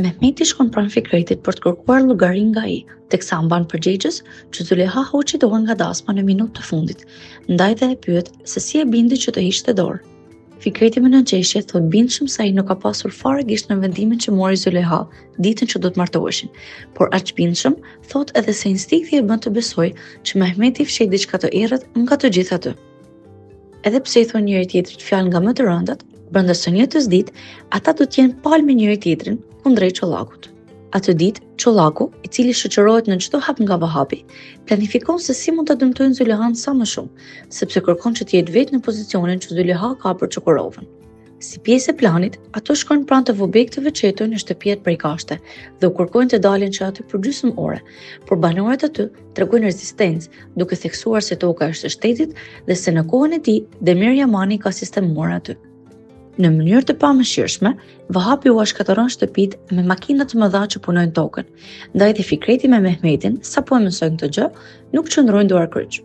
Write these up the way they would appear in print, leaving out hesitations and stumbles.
Mehmeti shkon pranë Fikretit për të kërkuar llogari nga ai, teksa mban përgjegjës që Zuleha hoqi dorë nga dasma në minutë të fundit, ndajtë e pyet se si e bindi që të hiqte dorë. Fikreti me nënqeshje thot bindshëm se ai nuk ka pasur fare gisht në vendimin që mori Zuleha ditën që do të martoheshin, por aq bindshëm thot edhe se instinkti e bën të besojë që Mehmeti fsheh diçka të errët nga të gjithë aty. Edhe pse i thon njëri tjetrit fjalë nga më të rëndat, brenda së njëjtës ditë, ata do të jenë palë me njëri tjetrin kundrejt Çollakut. Atë ditë, Çollaku, i cili shoqërohet në çdo hap nga Vahabi, planifikon se si mund ta dëmtojnë Zulehan sa më shumë, sepse kërkon që të jetë vetë në pozicionin që Zuleha ka për Çokurovën. Si pjesë e planit, ato shkojnë pranë të Vobektëve që jetojnë në shtëpijet prej kashte dhe u kërkojnë të dalin që aty për gjysmë ore, por banorët aty tregojnë rezistencë, duke theksuar se toka është e shtetit dhe se në kohën e tij Demir Yamani ka sistemuar aty. Në mënyrë të pamëshirshme, Vahabi u shkatëron shtëpitë me makina të mëdha që punojnë tokën, ndajtë Fikreti me Mehmetin, sapo e mësojnë këtë gjë, nuk qëndrojnë duar kryq.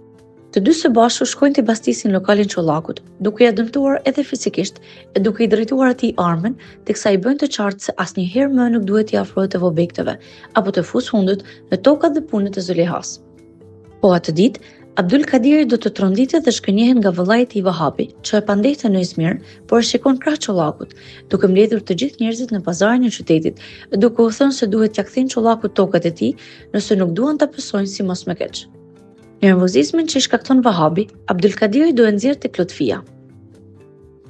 Të dy së bashku shkojnë të bastisin lokalin Çollakut, duke ja dëmtuar edhe fizikisht e duke i drejtuar atij armën, teksa i bëjnë të qartë se asnjëherë më nuk duhet t'i afrohet të Vobektëve apo të fusë fundit në tokat dhe punët e Zulehas. Po atë ditë, Abdul Kadiri do të tronditet dhe shkënjehet nga vëllai i tij Vahabi, që e pandehte në Izmir, por e shikon krah Çollakut, duke mbledhur të gjithë njerëzit në pazarin e qytetit, duke u thënë se duhet t'ia kthejnë Çollakut tokat e tij, nëse nuk duan ta pësojnë si mos me keq. Nervozizmin që i shkakton Vahabi, Abdul Kadiri do e nxjerrë tek Lutfia.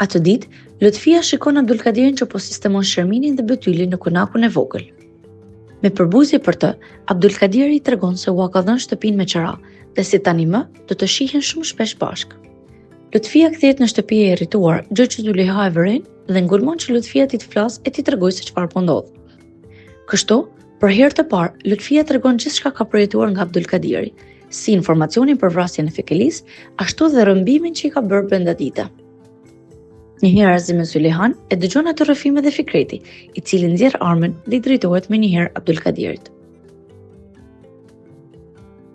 Atë ditë, Lutfia shikon Abdul Kadirin që po sistemon Sherminin dhe Betylin në kunakun e vogël. Me përbuzje për të, Abdul Kadiri i tregon se u ka dhënë shtëpinë me qira, dhe si tani më do të shihen shumë shpesh bashkë. Lutfia kthehet në shtëpi e irrituar, gjë që Zuleha e vëren dhe ngulmon që Lutfia ti të flasë e ti tregojë se çfarë po ndodh. Kështu, për herë të parë, Lutfia tregon gjithçka ka përjetuar nga Abdul Kadiri, si informacionin për vrasjen e Fekelis, ashtu dhe rrëmbimin që i ka bërë brenda dite. Njëherë Azim me Zulehan e dëgjon atë rrëfime dhe Fikreti, i cili nxjerr armën dhe i drejtohet menjëherë Abdul Kadirit.